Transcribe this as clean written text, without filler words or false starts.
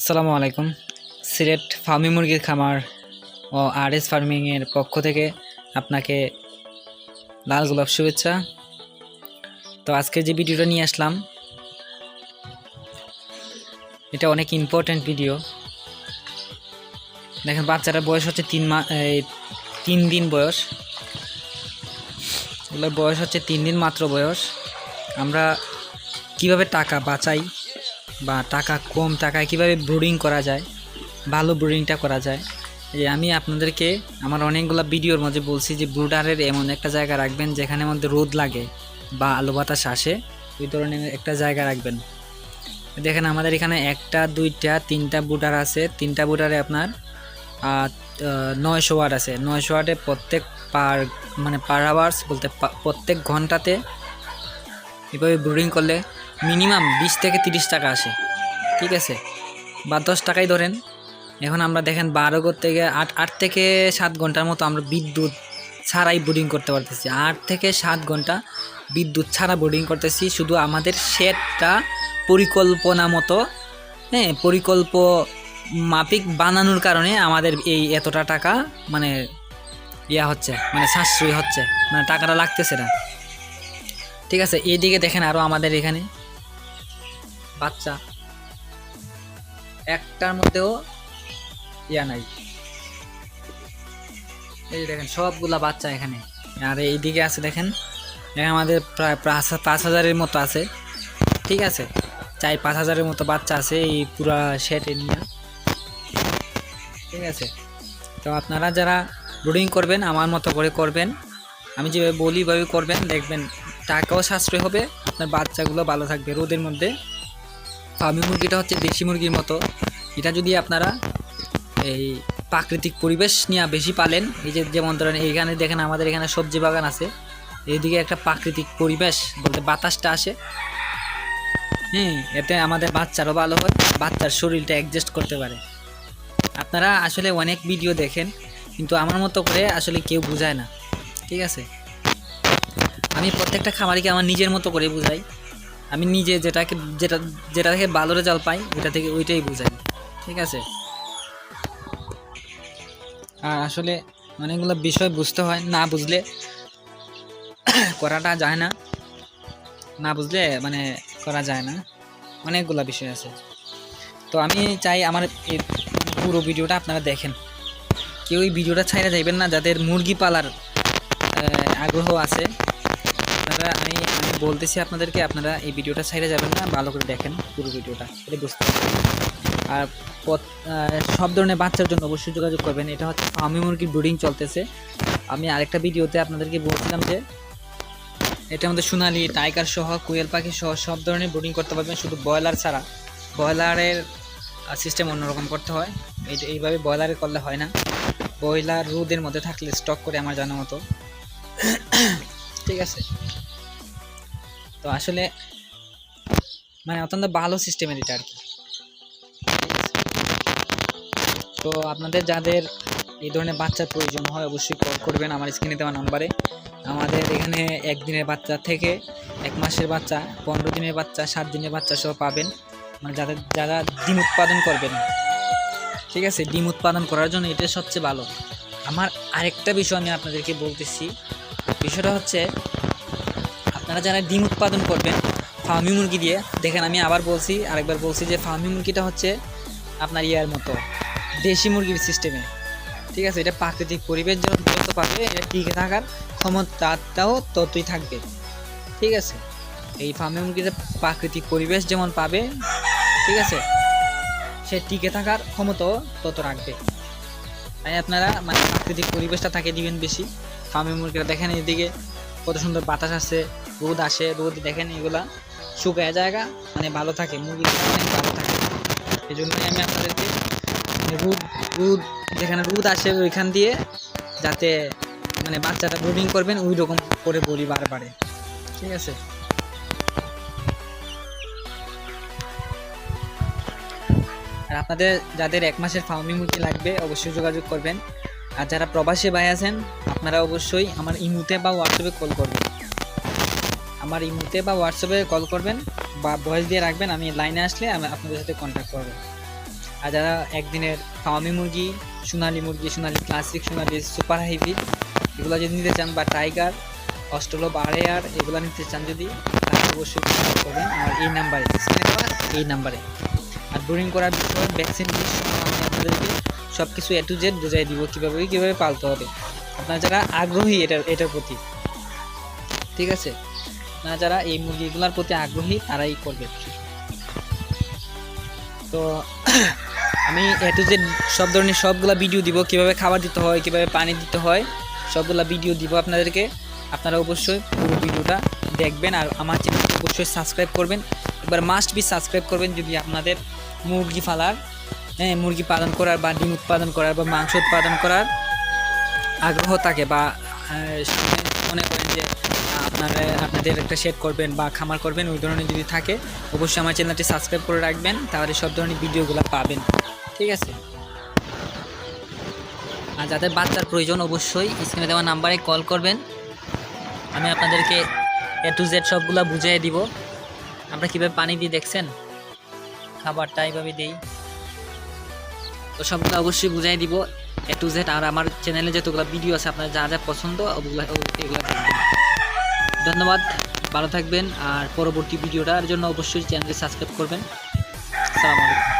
আসসালামু আলাইকুম। সিলেট ফার্মি মুরগির খামার ও আরএস ফার্মিংয়ের পক্ষ থেকে আপনাকে লাল গোলাপ শুভেচ্ছা। তো আজকে যে ভিডিওটা নিয়ে আসলাম এটা অনেক ইম্পর্ট্যান্ট ভিডিও। দেখেন বাচ্চাটার বয়স হচ্ছে 3 দিন বয়স। এগুলোর বয়স হচ্ছে 3 দিন মাত্র বয়স। আমরা কিভাবে টাকা বাঁচাই বা টাকা কম টাকায় কিভাবে ব্রুডিং করা যায়, ভালো ব্রুডিংটা করা যায়, যে আমি আপনাদেরকে আমার অনেকগুলো ভিডিওর মধ্যে বলছি যে ব্রুডারের এমন একটা জায়গা রাখবেন যেখানে মধ্যে রোদ লাগে বা আলো বাতাস আসে, ওই ধরনের একটা জায়গা রাখবেন। দেখেন আমাদের এখানে 1টা 2টা 3টা ব্রুডার আছে। 3টা ব্রুডারে আপনার 900 ওয়াট আছে। 900 ওয়াটে প্রত্যেক পার আওয়ার্স বলতে প্রত্যেক ঘন্টাতে এভাবে ব্রুডিং করলে মিনিমাম 20 থেকে 30 টাকা আসে, ঠিক আছে, বা 10 টাকাই ধরেন। এখন আমরা দেখেন 12 থেকে 8 থেকে 7 ঘন্টার মতো আমরা বিদ্যুৎ ছাড়াই ব্রুডিং করতে পারতেছি। 8 থেকে 7 ঘন্টা বিদ্যুৎ ছাড়া ব্রুডিং করতেছি, শুধু আমাদের শেডটা পরিকল্পনা মতো, মাফিক বানানোর কারণে আমাদের এই এতটা টাকা হচ্ছে, সাশ্রয় হচ্ছে, টাকাটা লাগতেছে না, ঠিক আছে। এইদিকে দেখেন আরও আমাদের এখানে বাচ্চা একটার মধ্যেও নাই। এই দেখেন সবগুলা বাচ্চা এখানে। আর এইদিকে আছে দেখেন, এখানে আমাদের প্রায় 5,000-এর মতো আছে, ঠিক আছে, 4-5,000-এর মতো বাচ্চা আছে এই পুরা শেডে নিয়ে, ঠিক আছে। তো আপনারা যারা ব্রুডিং করবেন আমার মতো করে করবেন, আমি যেভাবে বলি ওইভাবে করবেন, দেখবেন টাকাও সাশ্রয় হবে, আপনার বাচ্চাগুলো ভালো থাকবে। রোদের মধ্যে ফার্মি মুরগিটা হচ্ছে দেশি মুরগির মতো। এটা যদি আপনারা এই প্রাকৃতিক পরিবেশ নিয়ে বেশি পালেন, এই যে যেমন ধরেন এইখানে দেখেন আমাদের এখানে সবজি বাগান আছে, এইদিকে একটা প্রাকৃতিক পরিবেশ বলতে বাতাসটা আসে, এতে আমাদের বাচ্চারও ভালো হয়, বাচ্চার শরীরটা অ্যাডজাস্ট করতে পারে। আপনারা আসলে অনেক ভিডিও দেখেন, কিন্তু আমার মতো করে আসলে কেউ বুঝায় না, ঠিক আছে। আমি প্রত্যেকটা খামারিকে আমার নিজের মতো করে বুঝাই। আমি নিজে যেটা থেকে ভালো রেজাল্ট পাই ওইটা থেকে ওইটাই বুঝাই, ঠিক আছে। আর আসলে অনেকগুলো বিষয় বুঝতে হয়, না বুঝলে করাটা যায় না, না বুঝলে করা যায় না, অনেকগুলো বিষয় আছে। তো আমি চাই আমার এই পুরো ভিডিওটা আপনারা দেখেন, কেউ এই ভিডিওটা ছাইড়া যাইবেন না। যাদের মুরগি পালার আগ্রহ আছে আপনারা, আমি বলতেছি আপনাদেরকে, আপনারা এই ভিডিওটা ছাইড়া যাবেন না, ভালো করে দেখেন পুরো ভিডিওটা, এটা বুঝতে পারবেন। আর সব ধরনের বাচ্চার জন্য অবশ্যই যোগাযোগ করবেন। এটা হচ্ছে ফার্মি মুরগির ব্রুডিং চলতেছে। আমি আরেকটা ভিডিওতে আপনাদেরকে বলছিলাম যে এটার মধ্যে সোনালি, টাইগার সহ, কোয়েল পাখি সহ সব ধরনের ব্রুডিং করতে পারবেন, শুধু ব্রয়লার ছাড়া। ব্রয়লারের সিস্টেম অন্যরকম করতে হয়, এইভাবে ব্রয়লারে করলে হয় না। ব্রয়লার রোদের মধ্যে থাকলে স্টক করে আমার জানা মতো, ঠিক আছে। তো আসলে অত্যন্ত ভালো সিস্টেমের এটা আর কি। তো আপনাদের যাদের এই ধরনের বাচ্চার প্রয়োজন হয় অবশ্যই কল করবেন আমার স্ক্রিনে দেওয়া নাম্বারে। আমাদের এখানে 1 দিনের বাচ্চা থেকে 1 মাসের বাচ্চা, 15 দিনের বাচ্চা, 7 দিনের বাচ্চা সব পাবেন, যারা ডিম উৎপাদন করবেন, ঠিক আছে। ডিম উৎপাদন করার জন্য এটা সবচেয়ে ভালো। আমার আরেকটা বিষয় আমি আপনাদেরকে বলতেছি, বিষয়টা হচ্ছে আপনারা যারা ডিম উৎপাদন করবেন ফার্মি মুরগি দিয়ে, দেখেন আমি আরেকবার বলছি যে ফার্মি মুরগিটা হচ্ছে আপনার ইয়ার মতো দেশি মুরগির সিস্টেমে, ঠিক আছে। এটা প্রাকৃতিক পরিবেশ যত পাবে, এটা টিকে থাকার ক্ষমতাটাও ততই থাকবে, ঠিক আছে। এই ফার্মি মুরগিতে প্রাকৃতিক পরিবেশ যেমন পাবে, ঠিক আছে, সে টিকে থাকার ক্ষমতাও তত রাখবে। তাই আপনারা প্রাকৃতিক পরিবেশটা তাকে দিবেন বেশি। ফার্মি মুরগিটা দেখেন এদিকে কত সুন্দর বাতাস আসে, রোদ আসে, রোদ দেখেন এগুলা শুকায় জায়গা ভালো থাকে, মুরগিগুলো ভালো থাকে। এই জন্যই আমি আপনাদেরকে রোদ যেখানে রোদ আসে ওইখান দিয়ে যাতে বাচ্চাটা ব্রুডিং করবেন ওই রকম করে বলি বারবারে, ঠিক আছে। আর আপনাদের যাদের 1 মাসের ফার্মি মুরগি লাগবে অবশ্যই যোগাযোগ করবেন। আর যারা প্রবাসী ভাই আছেন আপনারা অবশ্যই আমার ইমোতে বা হোয়াটসঅ্যাপে কল করবেন, বা ভয়েস দিয়ে রাখবেন, আমি লাইনে আসলে আমি আপনাদের সাথে কন্ট্যাক্ট করব। আর যারা একদিনের ফার্মি মুরগি, সোনালী মুরগি, সোনালী ক্লাসিক, সোনালী সুপার হাইব্রিড এগুলো যদি নিতে চান, বা টাইগার, অস্ট্রেলো, বারেয়ার এগুলো নিতে চান যদি, তাহলে অবশ্যই কন্ট্যাক্ট করবেন আমার এই নাম্বারে, এই নাম্বারে। আর ব্রুডিং করার বিষয়, ভ্যাকসিন বিষয় আমি আপনাদেরকে সব কিছু A to Z বুঝাই দিব, কীভাবে পালতে হবে। আপনারা যারা আগ্রহী এটার প্রতি, ঠিক আছে, আপনারা যারা এই মুরগিগুলোর প্রতি আগ্রহী তারাই করবে। তো আমি A to Z সব ধরনের সবগুলা ভিডিও দিব, কিভাবে খাবার দিতে হয়, কিভাবে পানি দিতে হয়, সবগুলা ভিডিও দিব আপনাদেরকে। আপনারা অবশ্যই পুরো ভিডিওটা দেখবেন আর আমার চ্যানেলকে অবশ্যই সাবস্ক্রাইব করবেন। একবার মাস্ট বি সাবস্ক্রাইব করবেন যদি আপনাদের মুরগি মুরগি পালন করার বা ডিম উৎপাদন করার বা মাংস উৎপাদন করার আগ্রহ থাকে, বা মনে করেন যে আপনাদের একটা শেড করবেন বা খামার করবেন, ওই ধরনের যদি থাকে অবশ্যই আমার চ্যানেলটি সাবস্ক্রাইব করে রাখবেন, তাহলে সব ধরনের ভিডিওগুলো পাবেন, ঠিক আছে। আর যাদের বাচ্চার প্রয়োজন অবশ্যই স্ক্রিনে দেওয়া নাম্বারে কল করবেন, আমি আপনাদেরকে A to Z সবগুলা বুঝিয়ে দিব। আমরা কীভাবে পানি দিই দেখছেন, খাবারটা এইভাবে দিই, তো সবগুলো অবশ্যই বুঝিয়ে দিব A to Z। আর আমার চ্যানেলে যতগুলো ভিডিও আছে আপনার যা যা পছন্দ এগুলো দেখবেন। ধন্যবাদ, ভালো থাকবেন। আর পরবর্তী ভিডিওটার জন্য অবশ্যই চ্যানেলকে সাবস্ক্রাইব করবেন। আসসালামু আলাইকুম।